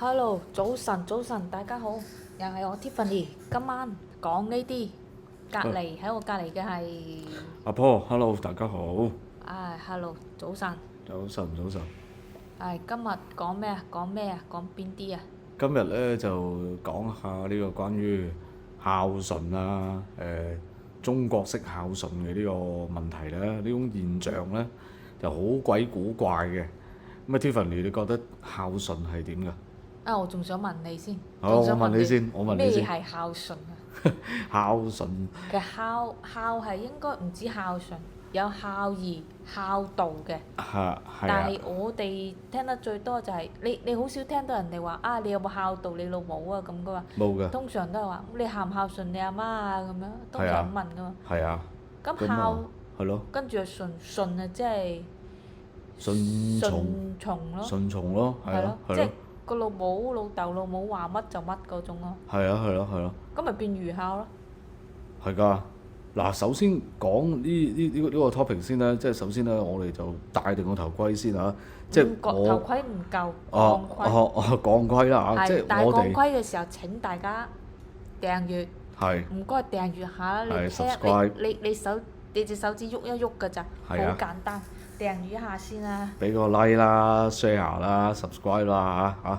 Hello，早晨，大家好，又係我 Tiffany，今晚講呢啲，喺我隔離嘅係，阿婆，hello，大家好，Hello，早晨，早晨早晨。今日講咩啊？講咩啊？講邊啲啊？今日咧就講下呢個關於孝順啊，中國式孝順嘅呢個問題咧，呢種現象咧就好鬼古怪嘅。咁啊，Tiffany，你覺得孝順係點㗎？我仲想問你先，好，我仲想問你先，我問你先。咩係孝順啊？孝順其實孝係應該唔止孝順，有孝義、孝道嘅。係啊，但係我哋聽得最多就係、你好少聽到人哋話你有冇孝道你老母啊咁噶嘛？冇㗎，通常都係話你孝唔孝順你阿媽啊咁樣，通係啊常咁問噶嘛。係啊，咁咁孝係咯，跟住就順啊，即係順從順從咯，順從咯，係係咯，即係咯係咯，個老母老豆老母話乜就乜嗰種咯。係啊係咯係咯。咁咪變愚孝咯。係㗎，嗱，首先講呢個 topic 先啦，即係首先咧，我哋就戴定個頭盔先嚇，即係頭盔唔夠，哦鋼盔。鋼盔啦嚇，即係戴鋼我哋盔嘅時候請大家訂閱。係唔該訂閱下啦，你係聽 subscribe 你隻手指喐一喐㗎咋，好係啊簡單，訂閱一下先啦。俾個 like 啦、share 啦、subscribe 啦嚇，係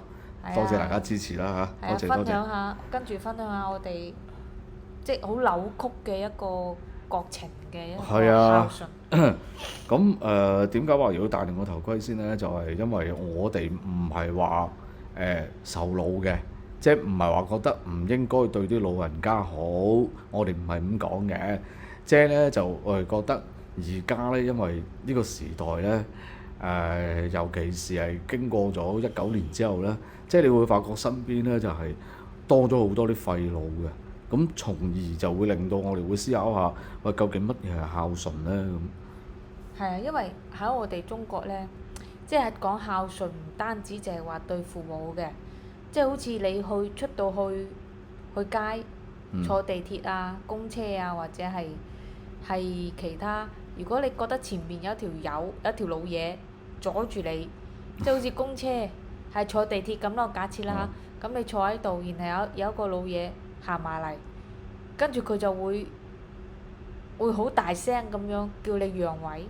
啊多謝大家支持啦嚇，多謝多分享謝。下，跟住分享下我哋即係好扭曲嘅一個國情嘅一個係啊孝順。咁點解話要戴定個頭盔先呢？就係因為我哋唔係話受老嘅，即係唔係話覺得唔應該對啲老人家好，我哋唔係咁講嘅。即係呢，就我哋覺得而家呢，因為呢個時代呢，尤其是係經過咗19年之後呢，即係你會發覺身邊呢就係多咗好多啲廢老嘅。咁從而就會令到我哋會思考下，喂，究竟乜嘢係孝順呢？咁係啊，因為喺我哋中國呢，即係講孝順唔單止淨係話對父母嘅，即係好似你出到去街坐地鐵啊、公車啊，或者係其他。如果你覺得前面有一條老嘢阻住你，即係好似公車係坐地鐵咁咯，假設啦嚇，咁你坐喺度，然後有一個老嘢行埋嚟，跟住佢就會好大聲咁樣叫你讓位。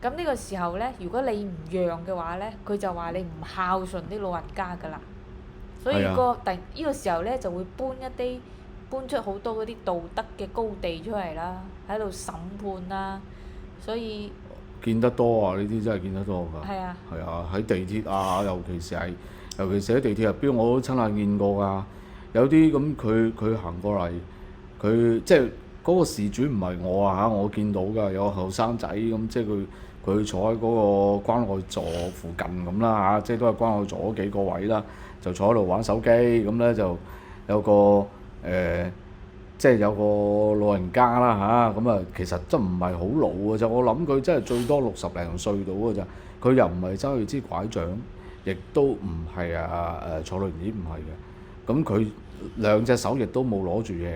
咁呢個時候呢，如果你唔讓嘅話呢，佢就話你唔孝順啲老人家㗎啦。所以係啊呢個時候呢，就會搬出好多嗰啲道德嘅高地出嚟啦，喺度審判啦。所以見得多啊！呢啲真係見得多㗎。係啊，係啊，喺地鐵啊，尤其是喺地鐵入邊，我都親眼見過㗎。有啲咁佢行過嚟，佢即係嗰個事主唔係我啊嚇，我見到㗎，有個後生仔咁，即係佢坐喺嗰個關愛座附近咁啦嚇，即係都係關愛座嗰幾個位啦，就坐喺度玩手機咁咧，就有個即係有個老人家啦嚇，咁啊其實真唔係好老嘅啫，我諗佢真係最多60零歲到嘅咋，佢又唔係揸住支拐杖，亦都唔係坐輪椅，唔係嘅，咁佢兩隻手亦都冇攞住嘢，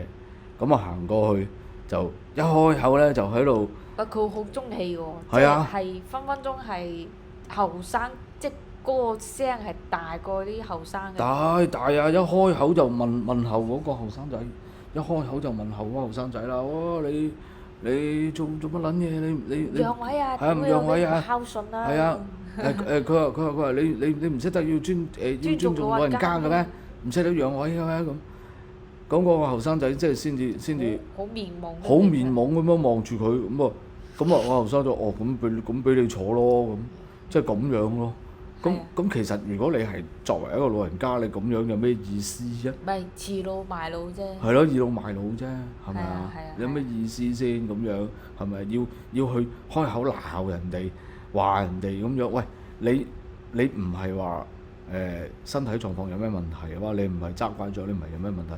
咁啊行過去就一開口咧就喺度，佢好中氣喎，即係啊係分分鐘係後生，即係嗰個聲係大過啲後生嘅。大啊！一開口就問候嗰個後生仔，一開口就問候嗰個後生仔啦。哇！你做乜撚嘢？你讓位啊！係啊，唔點會讓位啊！有啲唔孝順啊！係啊，佢話你唔識得要尊重老人家嘅咩？唔識得讓位嘅咩咁？咁嗰個後生仔即係先至好面懵。好面懵咁樣望住佢咁啊！我後生仔咁俾你坐咯咁，即係咁樣咯。咁其實如果你係作為一個老人家，你咁樣有咩意思啫？咪恃老賣老啫。係咯，倚老賣老啫，係咪啊？係啊有咩意思先咁樣？係咪要去開口鬧人哋，話人哋咁樣？喂，你唔係話身體狀況有咩問題嘅話，你唔係揸拐杖，你唔係有咩問題？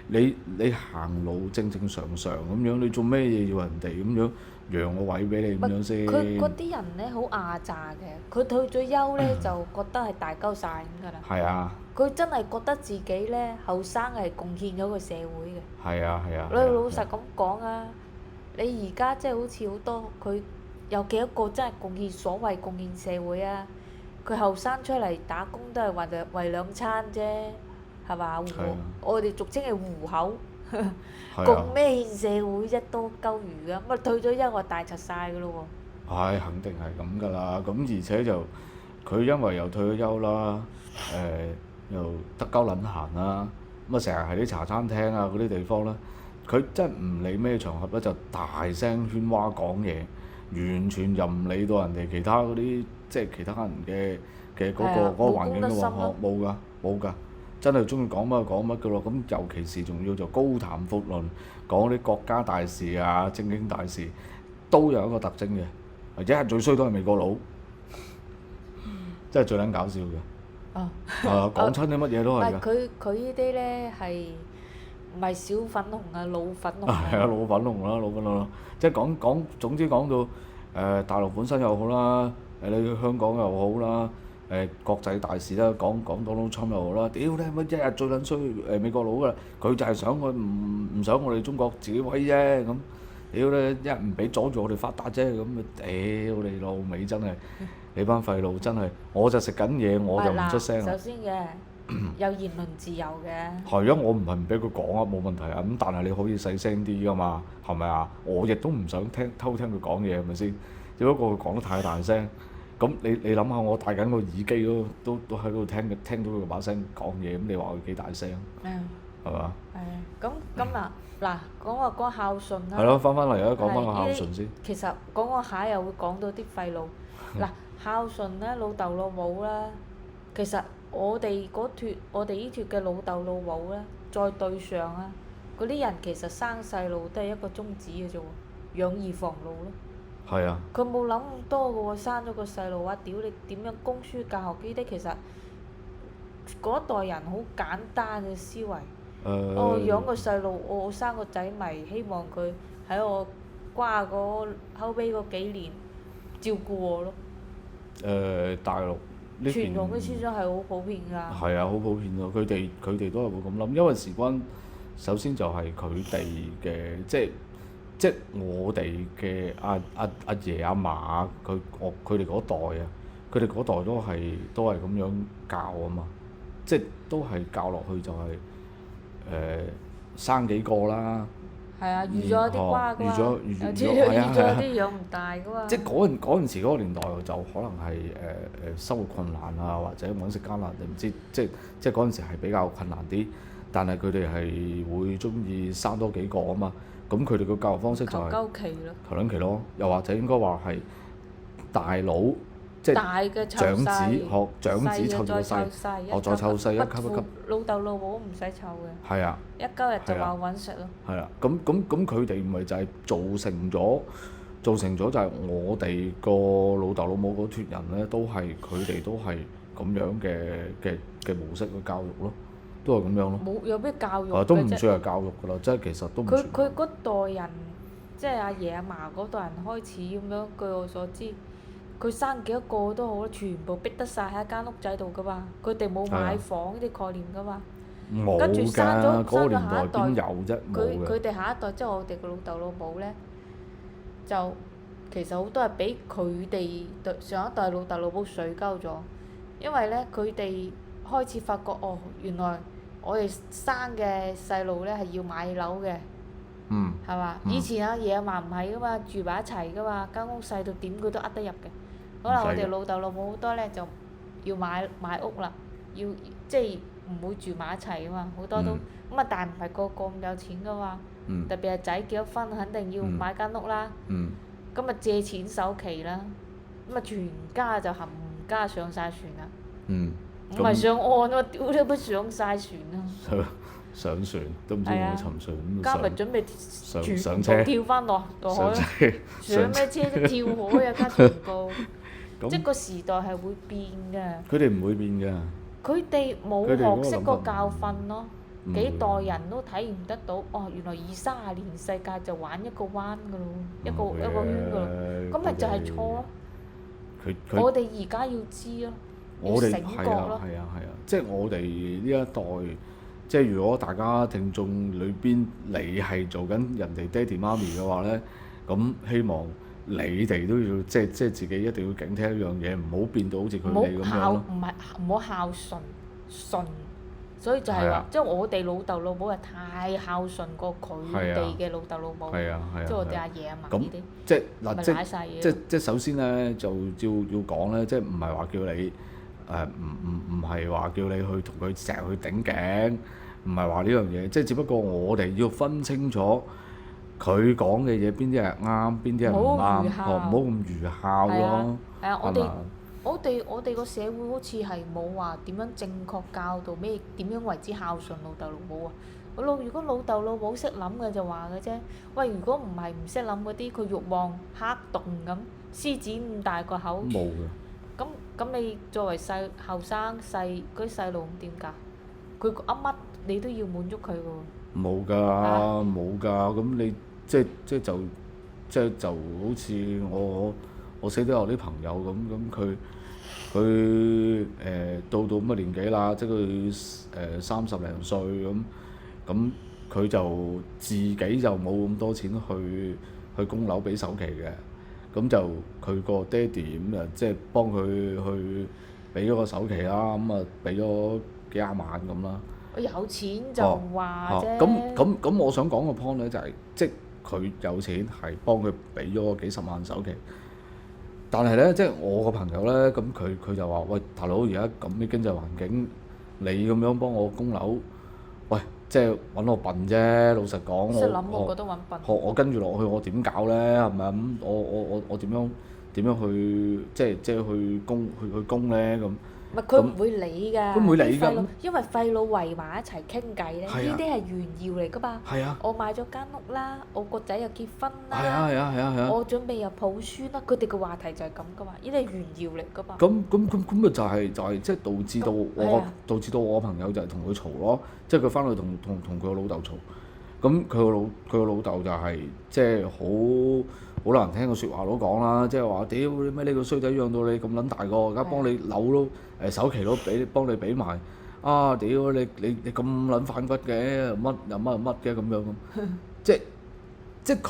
你行路正正常常咁樣，你做咩嘢要人哋咁樣讓個位俾你咁樣先？佢嗰啲人咧好亞咋嘅，佢退咗休咧就覺得係大鳩晒咁㗎啦。係啊，佢真係覺得自己咧後生係貢獻咗個社會嘅。係啊，係啊。你老實咁講啊，你而家即係好似好多佢有幾多個真係所謂貢獻社會啊？佢後生出嚟打工都係為兩餐啫，係嘛？係啊我哋俗稱係糊口，係啊共咩社會啫，多鳩餘㗎。咁啊退咗休我大柒晒㗎咯係肯定係咁㗎啦。咁而且就佢因為又退咗休啦，又得鳩撚閒啦，咁啊成日喺啲茶餐廳啊嗰啲地方咧，佢真係唔理咩場合咧就大聲喧譁講嘢，完全就唔理到人哋其他嗰啲即係其他人嘅嗰係啊個環境冇公德心嘅喎，咯冇㗎冇㗎，真係中意講乜就講乜㗎咯。咁尤其是仲要就高談闊論，講啲國家大事啊、政經大事，都有一個特徵嘅，一係最衰都係美國佬，真係最撚搞笑嘅。喎。講親啲乜嘢都係㗎。佢呢啲咧係唔係小粉紅啊，老粉紅係啊，老粉紅啦，老粉紅啦，即係講總之講到大陸本身又好啦，你去香港又好啦，國際大事啦，講 Donald Trump 又好啦，屌你乜一日最撚衰美國佬㗎啦，佢就係想佢唔想我哋中國自己威啫咁，屌你一日唔俾阻住我哋發達啫咁啊，屌你老味真係，你班廢佬真係，我就食緊嘢我就唔出聲啦首。先嘅有言論自由嘅。係啊，我唔係唔俾佢講啊，冇問題啊。咁但係你可以細聲啲噶嘛，係咪啊？我亦都唔想偷聽佢講嘢，係咪先？只不過佢講得太大聲，咁你諗下，我戴緊個耳機都喺度聽到佢把聲講嘢，咁你話佢幾大聲？嗯。係嘛？係啊，咁啊嗱，講孝順啦。係咯，翻返嚟啊，講翻個係孝順先。其實講下又會講到啲廢佬。嗱，孝順咧，老豆老母啦，其實我哋呢脱嘅老豆老母咧，再對上啊，嗰啲人其實生細路都係一個宗旨嘅啫喎，養兒防老咯。係啊。佢冇諗咁多嘅喎，生咗個細路話，屌你點樣供書教學呢啲，其實嗰一代人好簡單嘅思維。我養個細路，我生個仔咪希望佢喺我瓜嗰後尾嗰幾年照顧我咯。大陸呢邊傳統嘅思想係好普遍㗎。係啊，好普遍咯。佢哋都係會咁諗，因為事關首先就係佢哋嘅即係我哋嘅阿爺阿嫲啊，佢哋嗰代啊，佢哋嗰代都係咁樣教啊嘛，即係都係教落去就係、生幾個啦。係啊，預咗啲瓜㗎嘛，預咗有係啊啲養唔大㗎嘛。即係嗰陣時嗰個年代就可能係生活困難啊，或者揾食艱難，你唔知即係嗰陣時係比較困難啲，但係佢哋係會中意生多幾個啊嘛。咁佢哋個教育方式就係求鳩期咯。求撚期咯，又或者應該話係大佬即係大嘅長子湊細，學長子湊住個細，細再湊細一級一級。老豆老母都唔使湊嘅，係啊。一鳩日就話揾食咯。係啦，咁佢哋咪就係造成咗就係我哋個老豆老母嗰脱人咧，佢哋都係咁樣嘅模式去教育咯，都係咁樣咯。冇有咩教育啊，都唔嘅啫算係教育㗎啦，即係其實都唔算。佢嗰代人，即係阿爺阿嫲嗰代人開始咁樣，據我所知，佢生幾多個都好，全部逼得晒喺一間屋仔度噶嘛。佢哋冇買房呢啲概念噶嘛。冇跟住㗎，嗰個年代邊有啫？冇嘅。佢哋下一代即係我哋個老豆老母咧，就其實好多係俾佢哋對上一代老豆老母水溝咗，因為咧佢哋開始發覺哦，原來我哋生嘅細路咧係要買樓嘅。嗯。係嘛？以前阿爺阿嫲唔係噶嘛，住埋一齊噶嘛，間屋細到點佢都呃得入嘅。可能我哋老豆老母好多咧就要買屋啦，要即係唔會住埋一齊噶嘛，好多都咁啊！但係唔係個個咁有錢噶嘛，特別係仔結咗婚，肯定要買間屋啦。咁啊借錢首期啦，咁啊全家就冚家上晒船啦。唔係上岸喎，屌你乜上晒船啊！上船都唔知會唔會沉船咁加埋準備全部上車跳翻落海，上咩車啫？跳海啊！加全部，即係個時代係會變㗎。佢哋唔會變㗎。佢哋冇學識過教訓咯，幾代人都體驗得到。哦，原來20-30年世界就玩一個彎㗎咯，一個圈㗎咯，咁咪就係錯咯。我哋而家要知咯，要醒覺咯。係啊，即係我哋呢一代。即係如果大家聽眾裏邊你係做緊人哋爹哋媽咪嘅話咧，咁希望你哋都要即係自己一定要警惕一樣嘢，唔好變到好似佢唔好哋咁樣孝，咯。唔好孝順，所以就係話係啊，即係我哋老豆老母係太孝順過佢哋嘅老豆老母，係啊係啊即係我哋係啊阿爺阿嫲咁呢啲，即係嗱，咪即賴晒嘢。即首先咧，就要講咧，即係唔係話叫你唔係話叫你去同佢成日去頂頸，唔係話呢樣嘢，即係只不過我哋要分清楚佢講嘅嘢邊啲係啱，邊啲係唔啱，唔好愚孝唔好咁愚孝係啊咯，係啊，係嘛？我哋個社會好似係冇話點樣正確教導咩點樣為之孝順老豆老母啊！如果老豆老母識諗嘅就話嘅啫，喂！如果唔係唔識諗嗰啲，佢慾望黑洞咁，獅子咁大個口，冇嘅。咁你作為後生嗰啲細路咁點㗎？佢噏乜你都要滿足佢嘅喎。冇㗎，冇㗎。咁你就好似我識得有啲朋友咁佢到咁嘅年紀啦，即係佢30零歲咁佢就自己就冇咁多錢去供樓俾首期嘅，咁就佢個爹哋咁啊，即係幫佢去俾咗個首期啦，咁啊俾咗幾廿萬咁啦。我有錢就話啫。咁我想講個 point 咧就係、即係佢有錢係幫佢俾咗幾十萬首期，但係咧即係我個朋友咧，咁佢就話：喂，大佬，而家咁嘅經濟環境，你咁樣幫我供樓，喂，即係揾我笨啫。老實講，識諗我覺得揾笨。我跟住落去，我點搞咧？係咪咁？我點樣去即係去供咧咁？唔係佢唔會理㗎，佢唔會理㗎啲廢佬因為廢佬圍埋一齊傾偈咧，係啊呢啲係炫耀嚟㗎嘛。係啊，我買咗間屋啦，我個仔又結婚係啊啦，係啊係啊係啊。我準備又抱孫啦，佢哋嘅話題就係咁㗎嘛，呢啲係炫耀嚟㗎嘛。咁咪就係即係係啊導致到我朋友就係同佢嘈咯，即係佢翻去同佢個老豆嘈。咁佢個老豆就係即係好難聽嘅説話都講啦，即係話屌你咩，你個衰仔養到你咁撚大個，而家幫你樓都首期都幫你俾埋啊！屌你咁撚反骨嘅，乜又乜嘅咁樣咁，即係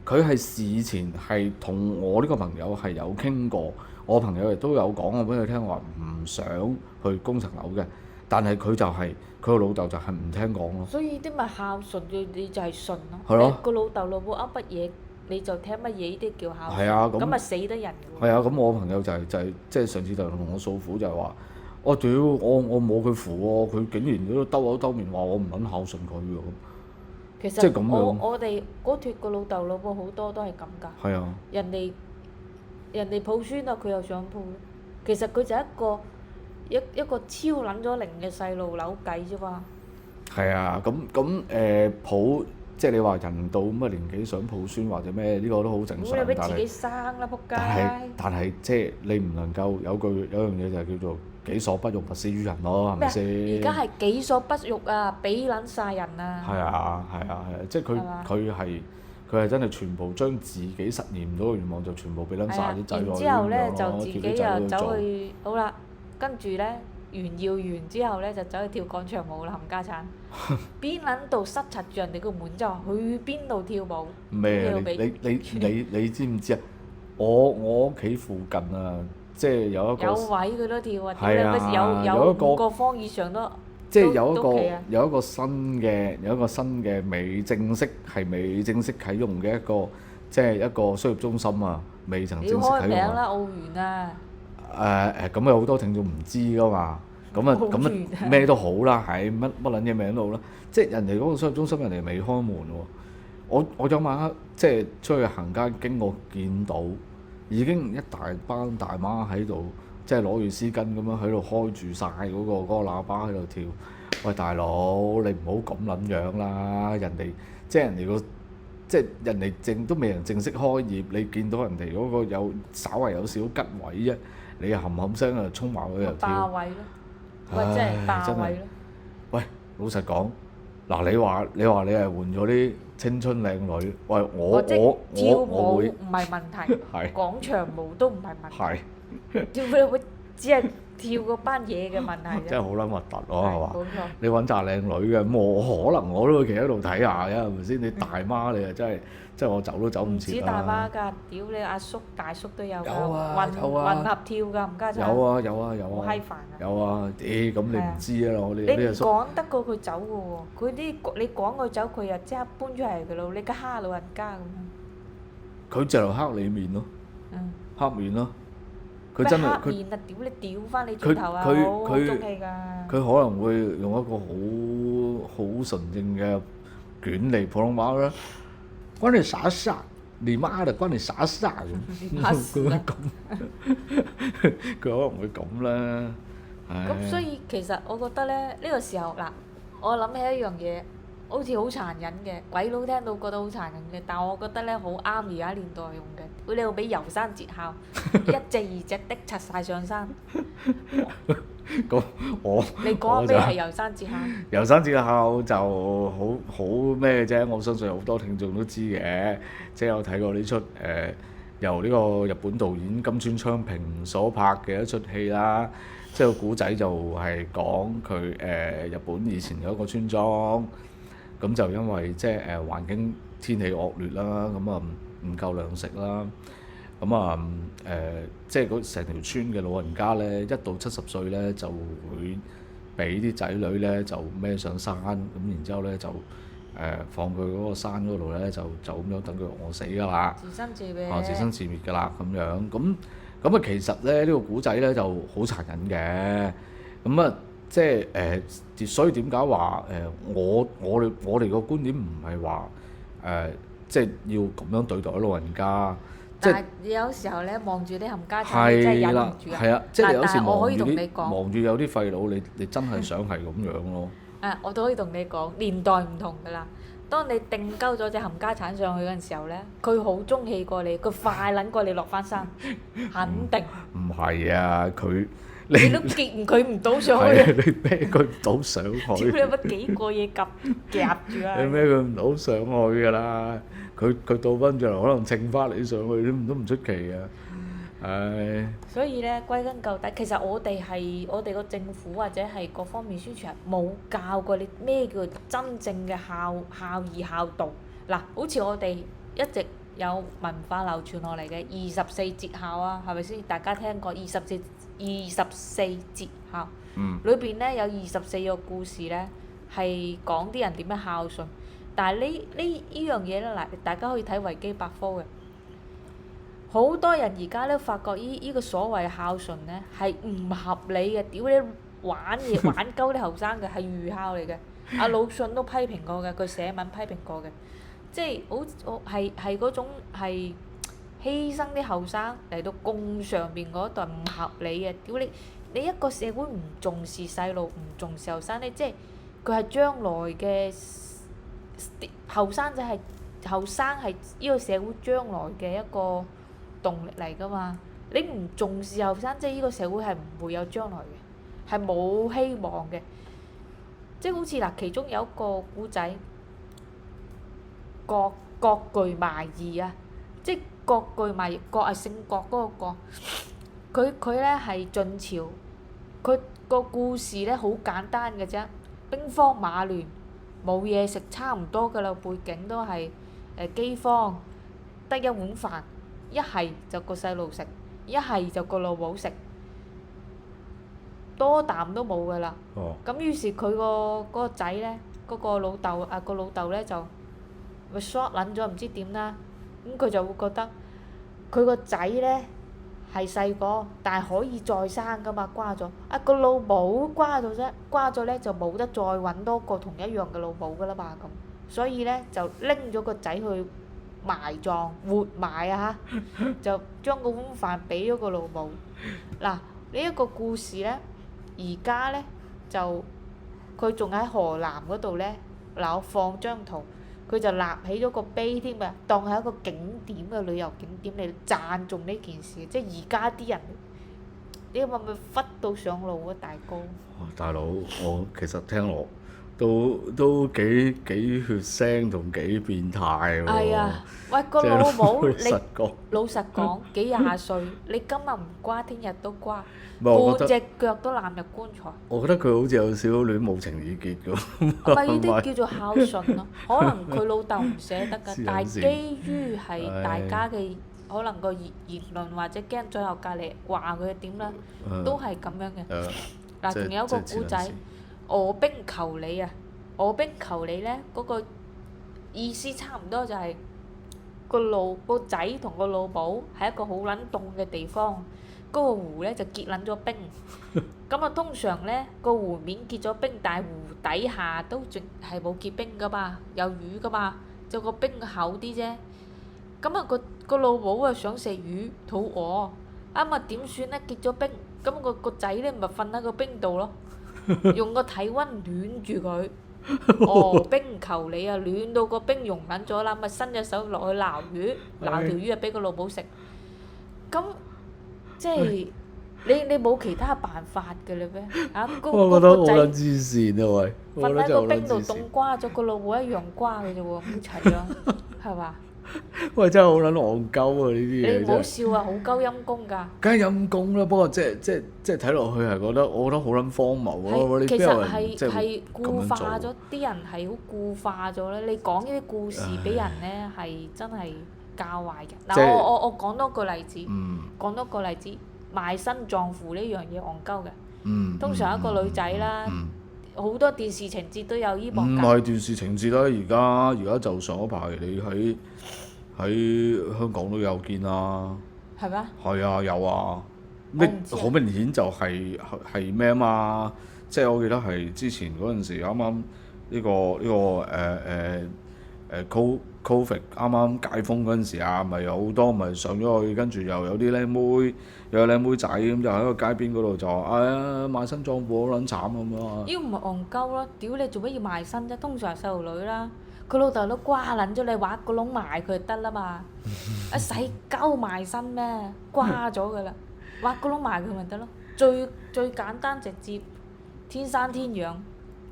佢係事前係同我呢個朋友係有傾過，我朋友亦都有講過俾佢聽話唔想去供層樓嘅，但係佢個老豆就係唔聽講咯。所以啲咪孝順，你就係順咯。係咯你個老豆老母噏乜嘢，你就聽乜嘢，呢啲叫孝順。係啊，咁咪死得人㗎喎。係啊，咁我朋友就係即係上次就同我訴苦就係話，我屌我冇佢扶喎，佢竟然都兜口兜面話我唔撚孝順佢喎咁。其即係咁樣實我哋嗰脱個老豆老母好多都係咁㗎。係啊，人哋抱孫啊，佢又想抱。其實佢就係一個超撚咗齡嘅細路扭計啫嘛。係啊，咁抱即係你話人到咁嘅年紀想抱孫或者咩呢個都好正常，咁你俾但係自己生啦，仆街！但係即係你唔能夠有樣嘢就係叫做己所不欲，勿施於人咯，係咪先？而家係己所不欲啊，俾撚晒人啊！係啊係啊係啊，即係係嘛佢係真係全部將自己實現唔到嘅願望就全部俾撚晒啲仔女然之後咧咁樣咯就自己叫啲仔女又走做去好啦，跟住咧炫耀完之後咧就走去跳廣場舞啦，冚家產！邊撚度塞柒住人哋個門之後，去邊度跳舞？咩啊？要俾你知唔知啊？我屋企附近啊，即係有一個有位佢都跳啊！係啊屌你有有一個5個方以上都即係有一個都企啊有一個新嘅未正式啟用嘅一個即係一個商業中心啊，未曾你要開名正式啟用啊！啦，澳園啊！咁有好多聽眾唔知噶嘛，咁好遠啊咩都好啦，係乜撚嘢名都好啦，即係人哋嗰個商業中心人哋未開門喎，我有晚黑即係出去行街經過見到已經一大班大媽喺度，即係攞住絲巾咁樣喺度開住晒嗰個喇叭喺度跳。喂，大佬，你唔好咁撚樣啦！人哋即係人哋都未人正式開業，你見到人哋嗰個稍為有少吉位啫，你又冚冚聲啊衝埋去又霸跳。位咯，喂，真係霸真係位咯！喂，老實講，嗱你話你係換咗啲青春靚女，喂即係跳我會舞唔係問題，係廣場舞都唔係問題。係跳你會只係跳嗰班嘢嘅問題啫。真係好撚核突咯，係嘛？冇錯。你揾紮靚女嘅，咁我可能我都會企喺度睇下嘅，係咪先？你大媽你啊真係我走都走唔唔止大切啦。媽㗎，屌你阿叔大叔都有㗎，有啊混有啊混合跳㗎，冚家鏟。有啊有啊有啊好閪煩啊！有啊！咁你唔知啊，我哋你唔呢個叔講得過佢走嘅喎，佢啲你講佢走，佢又即刻搬出嚟㗎咯，你個蝦老人家咁樣。佢就黑你面咯，嗯。黑面咯。佢真係咩佢黑面啊！屌你屌翻你轉頭啊！佢好好佢中氣㗎。佢可能會用一個好純正嘅捲嚟普通話啦，關你啥事啊？你媽的關你啥事啊？咁怕事啊佢可能會咁啦。唉咁所以其實我覺得咧，呢個時候嗱，我諗起一樣嘢，好似好殘忍嘅，鬼佬聽到覺得好殘忍嘅，但我覺得咧好啱而家年代用嘅。你要俾遊山節考，一隻二隻的拆晒上山。咁我你講咩係遊山節考？遊山節考就好咩啫？我相信好多聽眾都知嘅，即係有睇過呢出由呢個日本導演金村昌平所拍嘅一出戲啦。即係個古仔就係講佢日本以前有一個村莊，咁就因為即係環境天氣惡劣啦，咁啊唔夠糧食啦，咁啊即係嗰成條村嘅老人家咧，一到70歲咧就會俾啲仔女咧就孭上山，咁然之後咧就放佢嗰個山嗰度咧就咁樣等佢餓死㗎啦。自生自滅。自生自滅㗎啦，咁樣咁啊，其實咧呢個古仔咧就好殘忍嘅，咁啊即係所以點解話我哋個觀點唔係話即係要咁樣對待老人家，即係但係有時候咧望住啲冚家鏟，你真係忍唔係啦，住啊！係啊，即係你有時但係我可以望住同你講，望住有啲廢佬，你真係想係咁樣咯。我都可以同你講，年代唔同㗎啦。當你定鳩咗隻冚家鏟上去嗰陣時候咧，佢好中氣過你，佢快撚過你落翻山，肯定。唔係啊，你都夾佢唔到上係啊，去，你孭佢唔到上去。屌你乜幾個嘢夾住啊！你孭佢唔到上去㗎啦，佢倒翻轉頭可能稱翻你上去都唔出奇啊！唉，所以咧，歸根究底，其實我哋個政府或者係各方面宣傳冇教過你咩叫真正嘅孝義孝道。嗱，好似我哋一直有文化流傳落嚟嘅24節孝啊，係咪先？大家聽過24節孝？裏邊咧有24個故事咧，係講啲人點樣孝順。但係呢樣嘢咧，嗱，大家可以睇維基百科嘅。好多人而家咧發覺依個所謂孝順咧係唔合理嘅，屌你玩嘢玩鳩啲後生嘅係愚孝嚟嘅。阿魯迅都批評過嘅，佢寫文批評過嘅，即係係嗰種係犧牲啲後生嚟到供上邊嗰代唔合理嘅。屌你一個社會唔重視細路，唔重視後生咧，即係佢係將來嘅後生仔係呢個社會將來嘅一個動力嚟㗎嘛。你唔重視後生，即係呢個社會係唔會有將來嘅，係冇希望嘅。即係好似嗱，其中有一個古仔，郭巨埋義啊，即係郭巨埋義，郭係姓郭嗰個郭。佢咧係晉朝，佢個故事咧好簡單嘅啫，兵荒馬亂，冇嘢食，差唔多㗎啦，背景都係饑荒，得一碗飯，一係就個細路食，一係就個老母食，多啖都冇㗎啦。咁於是佢嗰個仔咧，嗰個老豆咧就咪 short 撚咗，唔知點啦。咁佢就會覺得佢個仔咧係細個，但係可以再生㗎嘛，瓜咗。個老母瓜咗啫，瓜咗咧就冇得再揾多個同一樣嘅老母㗎啦嘛咁。所以咧就拎咗個仔去埋葬，活埋啊嚇，就將個碗飯俾咗個老母。嗱，呢一個故事咧，而家咧就佢仲喺河南嗰度咧，嗱，我放張圖，佢就立起咗個碑添啊，當係一個景點嘅旅遊景點嚟讚頌呢件事。即係而家啲人，你話咪忽到上路啊，大哥！大佬，我其實聽落都幾血腥同幾變態喎。係啊，喂個即係老母老實你講，老實講幾廿歲，你今日唔瓜，聽日都瓜，唔係我半覺得隻腳都攬入棺材。我覺得佢好似有少少戀母情意結咁。咪呢啲叫做孝順咯。可能佢老豆唔捨得㗎，黐撚線但係基於係大家嘅可能個言論或者驚最後隔離話佢點啦，都係咁樣嘅。嗱，即係仲有一個即係古仔黐撚線，卧冰求鯉啊！卧冰求鯉咧，嗰個意思差唔多就係個仔同個老母喺一個好撚凍嘅地方，嗰個湖咧就結撚咗冰。咁啊，通常咧個湖面結咗冰，但係湖底下都仲係冇結冰噶嘛，有魚噶嘛，就個冰厚啲啫。咁啊，個老母啊想食魚，肚餓，啱啊點算咧？結咗冰，咁個仔咧咪瞓喺個冰度咯，用個體温暖住佢。哦，冰求鯉啊，暖到個冰溶撚咗啦，咪伸隻手落去撈魚，撈條魚啊俾個老母食。咁即係你冇其他辦法㗎啦咩？啊，我覺得好個仔撚黐線啊喂！我覺瞓喺得真係好撚個冰度黐線凍瓜咗，個老母一樣瓜嘅啫喎，好齊咯，係嘛？喂，真係好撚戇鳩啊！呢啲你唔好嘢真係，笑啊，好鳩陰公㗎。梗係陰公啦。不過即係睇落去係覺得，我覺得好撚荒謬咯。你其實邊有人係即係係咁固化咗樣做？，啲人係好固化咗咧。你講呢啲故事俾人咧，係真係教壞人。嗱，即係我講多個例子，嗯講多個例子，賣身葬父呢樣嘢戇鳩嘅。嗯。通常一個女仔啦，好多電視情節都有依幕㗎。唔係電視情節啦，而家就上一排你喺香港都有見啦。係咩？係啊，有啊。我唔知啊好明顯就係咩啊嘛？即係我記得係之前嗰陣時啱啱Covid 啱啱解封嗰陣時啊，咪有好多咪上咗去，跟住又有啲靚妹，又有靚妹仔咁就喺個街邊嗰度就話：哎呀，賣身葬父好撚慘咁樣啊！呢個唔係戇鳩咯，屌你做乜要賣身啫？通常係細路女啦，佢老豆都瓜撚咗你，挖個窿埋佢就得啦嘛。啊使鳩賣身咩？瓜咗㗎啦，挖個窿埋佢咪得咯。最簡單直接，天生天養，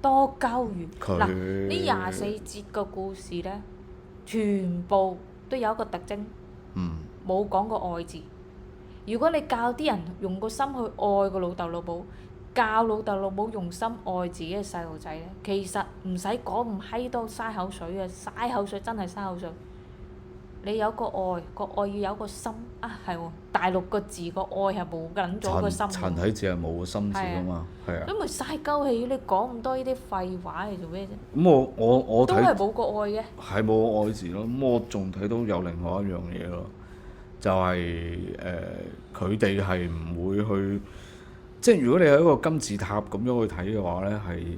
多鳩餘。佢嗱，呢24節個故事咧，全部都有一個特徵，嗯冇講過愛字。如果你教啲人用個心去愛個老豆老母，教老豆老母用心愛自己嘅細路仔咧，其實唔使講咁閪多嘥口水嘅，嘥口水真係嘥口水。你有個愛，個愛要有個心啊，係喎，大陸個字個愛係冇緊咗個心嘅。殘體字係冇個心字噶嘛，係啊。咁咪嘥鳩氣，你講咁多呢啲廢話嚟做咩啫？咁我睇都係冇個愛嘅。係冇愛字咯。咁我仲睇到有另外一樣嘢咯，就係佢哋係唔會去，即係如果你係一個金字塔咁樣去睇嘅話咧，係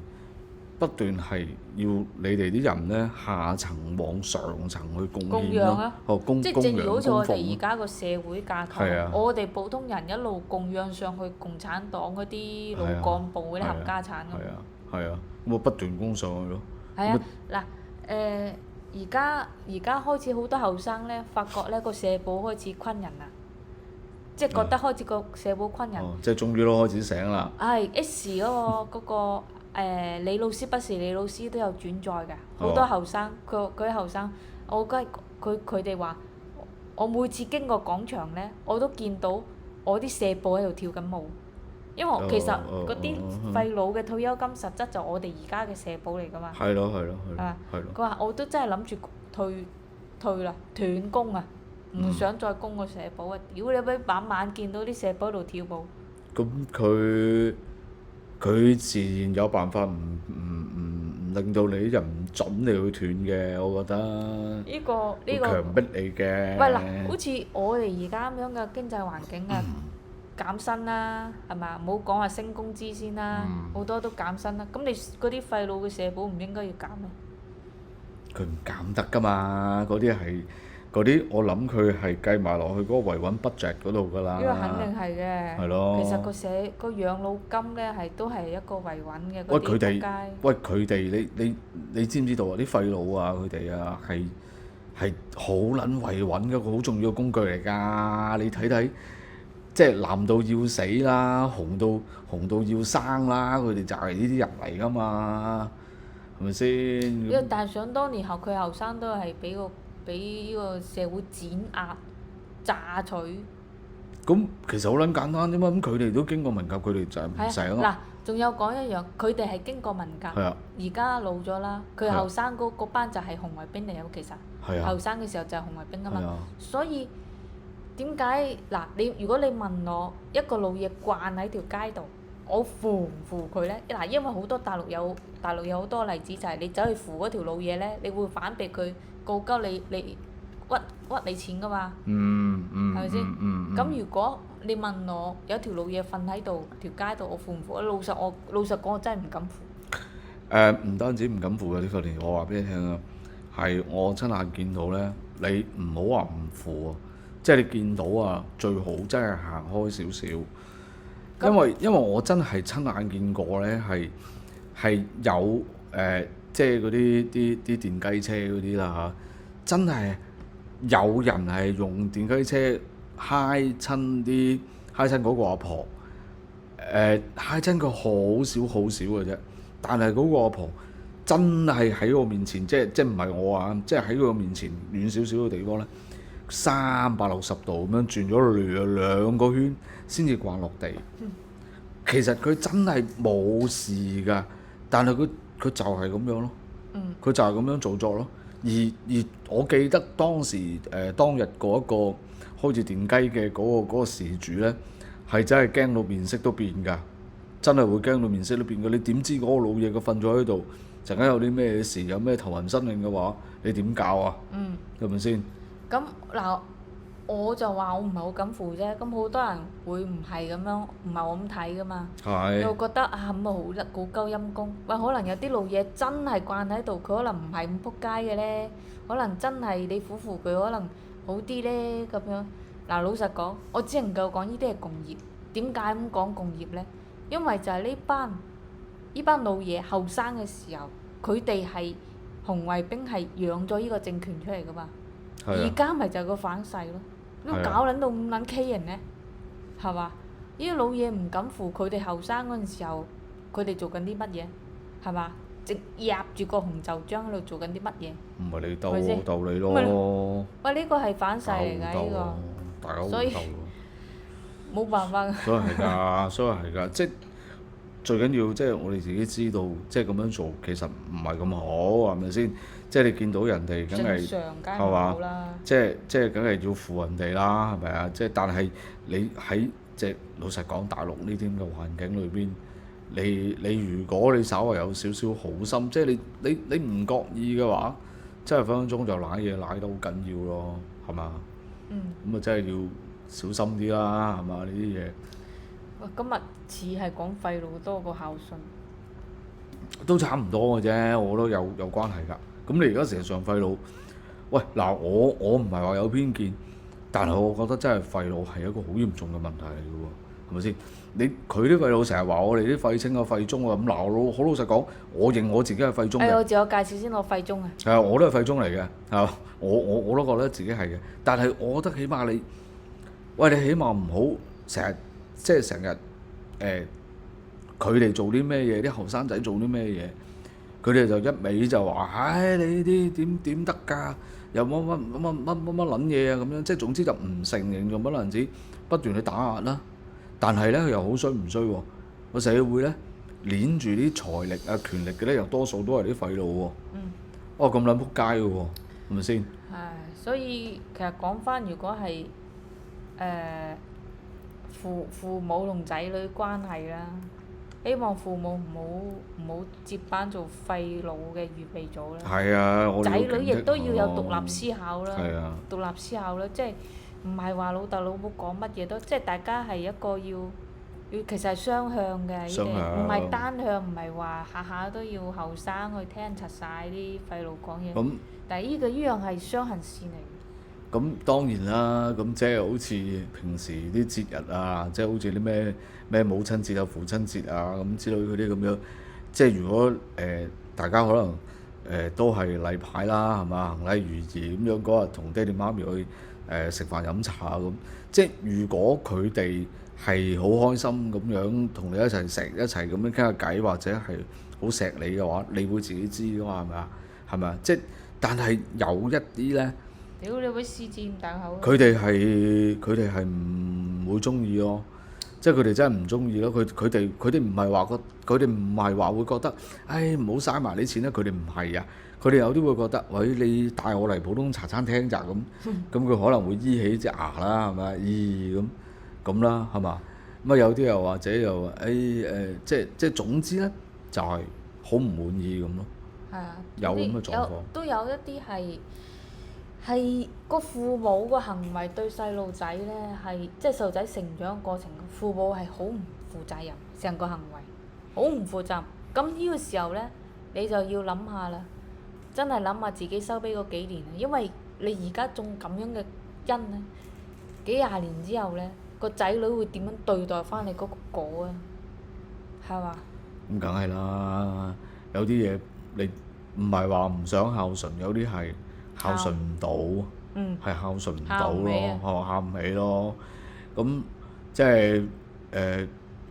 不斷係要你哋啲人咧下層往上層去貢供獻咯養啊，即供供養係正如好似供我哋而奉。家個社會架係啊構，我哋普通人一路供養上去共產黨嗰啲老幹部嗰啲冚家產咁。係啊係啊，咁我不斷供上去咯。係啊，嗱而家開始好多後生咧，發覺咧個社保開始昆人啦，即係覺得開始個社保昆人。哦，即係終於都開始醒啦。係 S 嗰個李老師不是李老師都有轉載㗎，好多後生佢啲後生，我覺得佢哋話，我每次經過廣場咧，我都見到我啲社保喺度跳緊舞，因為其實嗰啲廢老嘅退休金實質就我哋而家嘅社保嚟㗎嘛。係咯係咯係咯係嘛係咯。佢話我都真係諗住退啦，斷供啊，唔想再供個社保啊！屌你俾晚晚見到啲社保喺度跳舞。咁佢自然有辦法唔令到你啲人唔準你去斷嘅，我覺得。會呢個強迫你嘅。喂嗱，好似我哋而家咁樣嘅經濟環境啊，減薪啦，係嘛？唔好講話升工資先啦，好多都減薪啦。咁你嗰啲廢老嘅社保唔應該要減咩？佢唔減得㗎嘛，嗰啲我諗佢係計埋落去嗰個維穩 budget 嗰度㗎啦。呢個肯定係嘅。係咯。其實個養老金咧都係一個維穩嘅喂嗰啲仆街。佢哋你知唔知道啊？啲廢老啊，佢哋啊係好撚維穩嘅一個好重要嘅工具嚟㗎。你睇睇，即係藍到要死啦，紅到要生啦，佢哋就係呢啲人嚟㗎嘛。咪先？因為但係想當年後佢後生都係俾呢個社會碾壓榨取。咁其實好撚簡單啫嘛，咁佢哋都經過文革，佢哋就係唔係醒咯。嗱，仲有講一樣，佢哋係經過文革，係啊，而家老咗啦。佢係啊後生嗰班就係紅衛兵嚟嘅，其實係啊後生嘅時候就係紅衛兵啊嘛。係啊，所以點解嗱？如果你問我一個老嘢慣喺條街度，我扶唔扶佢呢？嗱，因為好多大陸有好多例子就係你走去扶嗰條老嘢呢，你會反被佢告鳩你屈你錢噶嘛。係係咪先？咁如果你問我有條老嘢瞓喺度條街度，我扶唔扶？老實講，我真係唔敢扶。唔單止唔敢扶嘅呢個年，我話俾你聽啊，係我親眼見到咧，你唔好話唔扶啊，即係你見到啊，最好真係行開少少，因為我真係親眼見過咧，係有即係嗰啲電雞車嗰啲啦嚇，真係有人係用電雞車揩親嗰個阿婆，揩親佢好少嘅啫。但係嗰個阿婆真係喺我面前，即唔係我啊，即係喺佢面前遠少少嘅地方咧，360度咁樣轉咗兩個圈先至掛落地。其實佢真係冇事㗎，但係佢就係咁樣咯。佢就係咁樣做作咯。而我記得當時當日嗰一個開住電雞嘅嗰個事主咧，係真係驚到面色都變㗎。真係會驚到面色都變嘅，你點知嗰個老嘢佢瞓咗喺度，陣間有啲咩事，有咩頭暈身㷫嘅話，你點教啊？係咪先？咁嗱，我就話我唔係好敢扶啫。咁好多人會唔係咁樣，唔係我咁睇噶嘛。係。又覺得啊咁啊好鳩陰功。喂，可能有啲老嘢真係慣喺度，佢可能唔係咁撲街嘅咧。可能真係你扶佢，可能好啲咧咁樣。嗱，老實講，我只能夠講呢啲係共業。點解咁講共業咧？因為就係呢班老嘢後生嘅時候，佢哋係紅衛兵係養咗呢個政權出嚟噶嘛。而家咪就係個反噬咯。咁搞撚到咁撚畸形呢？係嘛？呢啲老嘢唔敢扶佢哋後生嗰陣時候，佢哋做緊啲乜嘢？係嘛？直搲住個紅袖章喺度做緊啲乜嘢？唔係你係咪先鬥你咯。喂，呢個係反噬嚟㗎，呢個。大家所以冇辦法㗎。所以係㗎，即係最緊要即係我哋自己知道，即係咁樣做其實唔係咁好，係咪先？即係你見到人哋梗係係嘛？即係梗係要扶人哋啦，係咪啊？即係但係你喺即係老實講，大陸呢啲咁嘅環境裏邊，你如果你稍為有少少好心，即係你唔覺意嘅話，真係分分鐘就舐嘢舐得好緊要咯，係嘛？咁啊真係要小心啲啦，係嘛？呢啲嘢。喂，今日似係講廢老多過孝順。都差唔多嘅啫，我覺得有關係㗎。咁你而家成日上廢老，喂嗱，我唔係話有偏見，但係我覺得真係廢老係一個好嚴重嘅問題嚟嘅喎，係咪先？佢啲廢老成日話我哋啲廢青啊、廢中啊咁鬧老，好老實講，我認我自己係廢中嘅。我自我介紹先，我廢中啊。係啊，我都係廢中嚟嘅，係嘛？我都覺得自己係嘅，但係我覺得起碼你起碼唔好成日佢哋做啲咩嘢，啲後生仔做啲咩嘢，佢哋就一味就話，唉，你呢啲點得㗎？又乜撚嘢啊咁樣，即係總之就唔承認用乜撚子，不斷去打壓啦。但係咧又好衰唔衰喎？個社會咧攆住啲財力啊、權力嘅咧，又多數都係啲廢老喎。咁撚撲街嘅喎，係咪先？係，所以其實講翻，如果係父母同仔女關係啦，希望父母唔好接班做廢老嘅預備組啦。係啊，我仔女亦都要有獨立思考啦。係啊，獨立思考啦，即係唔係話老豆老母講乜嘢都，即係大家係一個要其實係雙向嘅，呢啲唔係單向，唔係話下下都要後生去聽柒晒啲廢老講嘢。但係呢樣係雙行線嚟。咁當然啦，咁即係好似平時啲節日啊，即係好似啲咩母親節啊、父親節啊咁之類嗰啲咁樣，即係如果大家可能都係例牌啦，係嘛，行禮如儀咁樣嗰日同爹哋媽咪去食飯飲茶咁。即係如果佢哋係好開心咁樣同你一齊食，一齊咁樣傾下偈，或者係好錫你嘅話，你會自己知噶嘛？係咪啊？係咪啊？即係但係有一啲呢，屌你會獅子咁大口啊！佢哋係唔會中意咯。即係佢哋真係唔中意咯。佢哋唔係話佢哋唔係話會覺得，唉唔好嘥埋啲錢啦。佢哋唔係啊。佢哋有啲會覺得，喂你帶我嚟普通茶餐廳咋咁？咁佢可能會依起隻牙啦，係咪？咦咁啦，係嘛？咁啊有啲又或者又即係總之呢，就係好唔滿意咁咯。係啊，有咁嘅狀況。都有一啲係個父母個行為對細路仔呢，係即係細路仔成長過程，父母係好唔負責任，成個行為好唔負責任。咁呢個時候呢，你就要諗下啦，真係諗下自己收尾嗰幾年，因為你而家種咁樣嘅因呢，幾廿年之後呢，個仔女會點樣對待翻你嗰個果啊？係嘛？咁梗係啦，有啲嘢你唔係話唔想孝順，有啲係孝順唔到，係孝順唔到咯，孝唔起咯。咁即係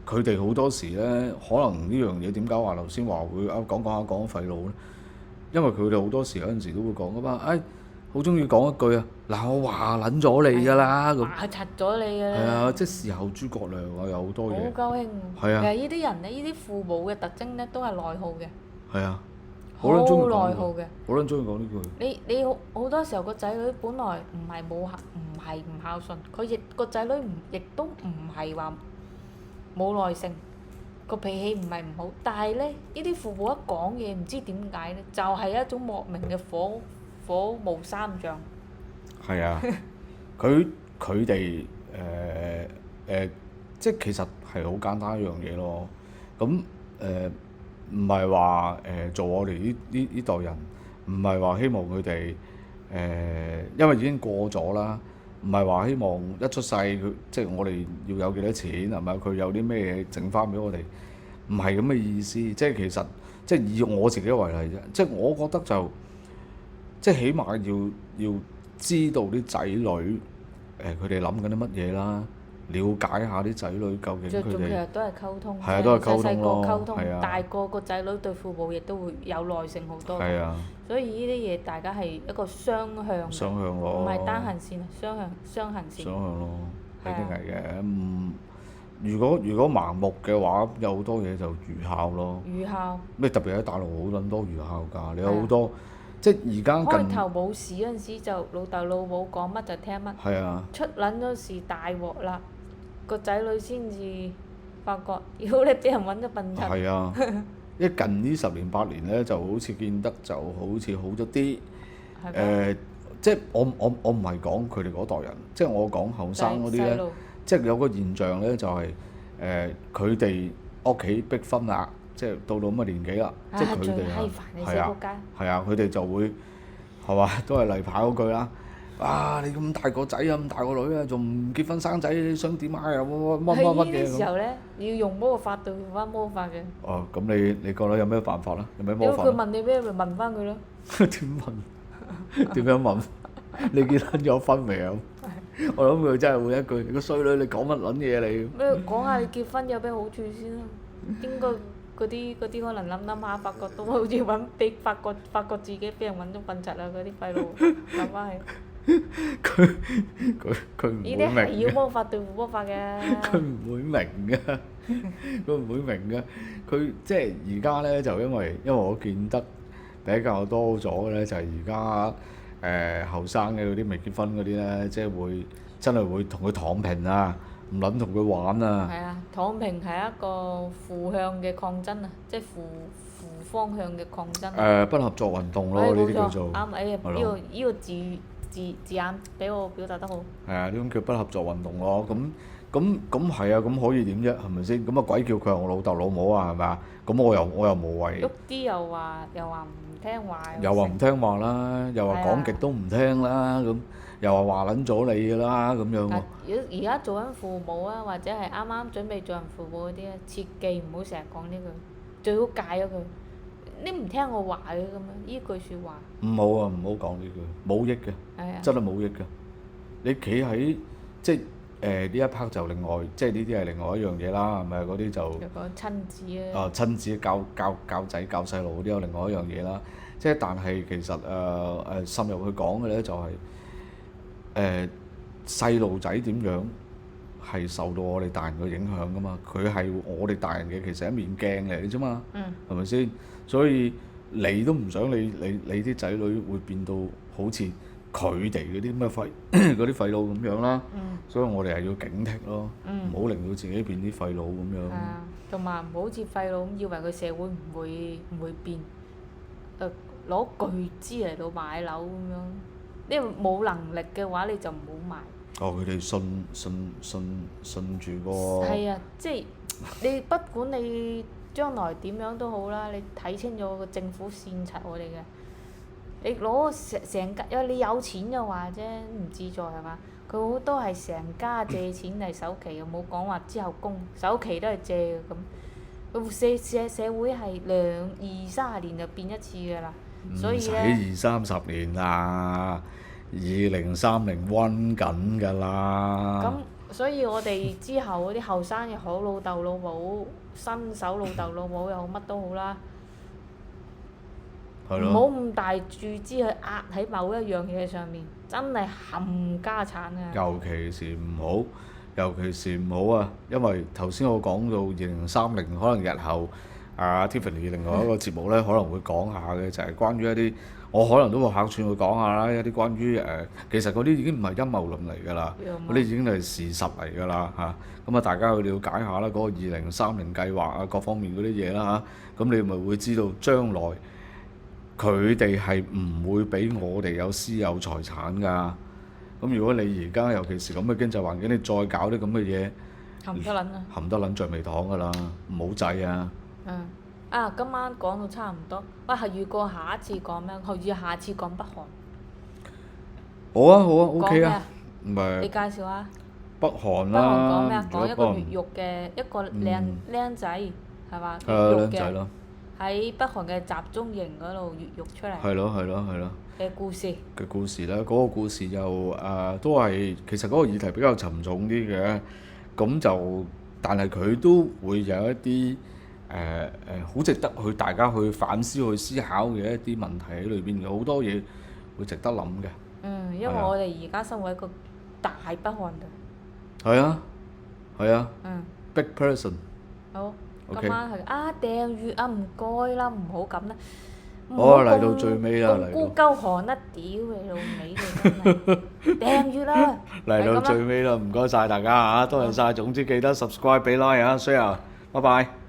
佢哋好多時咧，可能呢樣嘢點解話頭先話會講廢老咧？因為佢哋好多時有陣時都會講噶嘛，好中意講一句啊，嗱我話撚咗你㗎啦咁。話柒咗你㗎啦！係啊，即係事後諸葛亮啊，有好多嘢。好高興。係啊。其實呢啲人呢，呢啲父母嘅特徵呢，都係內耗嘅。係啊。好內耗嘅。好撚中意講呢句。你好多時候個仔女本來唔係唔孝順，個仔女亦都唔係話冇耐性，個脾氣唔係唔好，但係呢，呢啲父母一講嘢唔知點解呢，就係一種莫名嘅火冒三丈。係啊，佢哋即係其實係好簡單一樣嘢咯。咁唔係話做我哋呢代人，唔係話希望佢哋因為已經過咗啦，唔係話希望一出世佢即係我哋要有幾多錢係咪？佢有啲咩嘢剩翻俾我哋，唔係咁嘅意思。即係其實即係以我自己為例啫，即係我覺得就即係起碼要知道啲仔女佢哋諗緊啲乜嘢啦，了解下啲仔女究竟佢哋其實都係溝通，係啊，都係溝通咯，細個溝通，係啊，大個個仔女對父母亦都會有耐性好多。係啊，所以呢啲嘢大家係一個雙向，雙向咯，唔係單行線，雙行線。雙向咯，一定係嘅。如果盲目嘅話，有好多嘢就愚孝咯。愚孝。咩特別喺大陸好撚多愚孝㗎，你有好多。即係而家開頭冇事嗰陣時就老豆老母講乜就聽乜，係啊，出撚咗事大鑊啦，個仔女先至發覺，妖你俾人揾咗笨柒。係啊，因為近呢10年8年咧，就好似見得就好似好咗啲。即係我唔係講佢哋嗰代人，即係我講後生嗰啲咧，即係有個現象咧，就係佢哋屋企逼婚啦。即係到咁嘅年紀啦，即係佢哋係啊，佢哋就會係嘛，都係例牌嗰句啦。哇！你咁大個仔啊，咁大個女啊，仲唔結婚生仔，你想點啊？又乜嘅咁。呢啲時候咧，要用魔法對付翻魔法嘅。哦，咁你覺得有咩辦法咧？有咩魔法？如果佢問你咩，咪問翻佢咯。點問？點樣問？你結婚咗婚未啊？我諗佢真係會一句：你個衰女，你講乜撚嘢你？咩講下你結婚有咩好處先啦？應該。嗰啲可能諗下，發覺都好似發覺自己俾人揾咗笨柒啊！嗰啲廢路諗翻起。佢唔會明嘅。呢啲係要魔法對付魔法嘅。佢唔會明嘅，佢唔會明嘅。佢即係而家咧，就因為我見得比較多咗嘅咧，就係而家後生嘅嗰啲未結婚嗰啲咧，即係真係會同佢躺平啊！唔撚同佢玩啊！係啊，躺平係一個負向嘅抗爭啊，即係負方向嘅抗爭。不合作運動咯，呢啲叫做。啱，呢個字眼俾我表達得好。係啊，呢種叫不合作運動咯。咁係啊，咁可以點啫？係咪先？咁啊鬼叫佢係我老豆老母啊？係咪啊？咁我又無謂。喐啲又話唔聽話。又話唔聽話啦，又話講極都唔聽啦，咁又話撚咗你㗎啦，咁樣喎。而家做緊父母啊，或者係啱啱準備做人父母嗰啲咧，切記唔好成日講呢句，最好戒咗佢。你唔聽我話嘅咁樣，呢句説話。唔好啊！唔好講呢句，冇益嘅。係啊。真係冇益嘅。你企喺即係呢一 part 就另外，即係呢啲係另外一樣嘢啦，係咪？嗰啲就有個親子啊。親子教仔教細路嗰啲有另外一樣嘢啦。即係但係其實深入去講嘅咧就係細路仔點樣係受到我哋大人嘅影響噶嘛？佢係我哋大人嘅其實一面鏡嚟嘅啫嘛，係咪先？所以你都唔想你啲仔女會變到好似佢哋嗰啲咩嗰啲廢佬咁樣啦。所以我哋係要警惕咯，唔好令到自己變啲廢佬咁樣。係啊，同埋唔好好似廢佬咁以為個社會唔會變，攞巨資嚟到買樓咁樣，因為冇能力嘅話你就唔好買。佢哋信住個。係啊，即係你不管你將來點樣都好啦，你睇清楚個政府煽察我哋嘅。你攞成家，因為你有錢就話啫，唔自在係嘛？佢好多係成家借錢嚟首期，又冇講話之後供，首期都係借嘅咁。社會係20-30年就變一次㗎啦，所以咧。唔使20-30年啦，2030溫緊㗎啦。咁所以我哋之後嗰啲後生又好，老豆老母、新手老豆老母又好，乜都好啦。唔好咁大注資去壓喺某一樣嘢上面，真係冚家產啊！尤其是唔好啊，因為頭先我講到2030，可能日後Tiffany 另外一個節目咧可能會講下嘅，就係關於一啲我可能都會客串會講下啦，一啲關於其實嗰啲已經唔係陰謀論嚟㗎啦，嗰啲已經係事實嚟㗎啦嚇。咁大家去了解下啦，嗰個2030計劃啊，各方面嗰啲嘢啦嚇，咁你咪會知道將來。佢哋係唔會俾我哋有私有財產㗎。咁如果你而家尤其是咁嘅經濟環境，你再搞啲咁嘅嘢，含得撚啊！含得撚橡皮糖㗎啦，唔好制啊！今晚講到差唔多，喂，係預過下一次講咩？預下次講北韓。好啊，OK 啊。唔係。你介紹下。北韓啦。北韓講咩啊？講一個越獄嘅一個靚仔係嘛？越獄嘅。靚仔咯。喺北韓嘅集中營嗰度越獄出嚟。係咯。嘅故事。嘅故事啦，嗰個故事就都係其實嗰個議題比較沉重啲嘅，咁就但係佢都會有一啲好值得大家去反思去思考嘅一啲問題喺裏邊，有好多嘢會值得諗嘅。因為我哋而家生活喺一個大北韓度。係啊。Big person。好。今晚係訂閱啊，唔該啦，唔好咁啦。嚟到最尾啦，咁孤鳩寒啦，屌你老味你真係訂閱啦！嚟到最尾啦，唔該晒大家嚇，多謝晒。總之記得 subscribe 俾 like 啊 share，拜拜。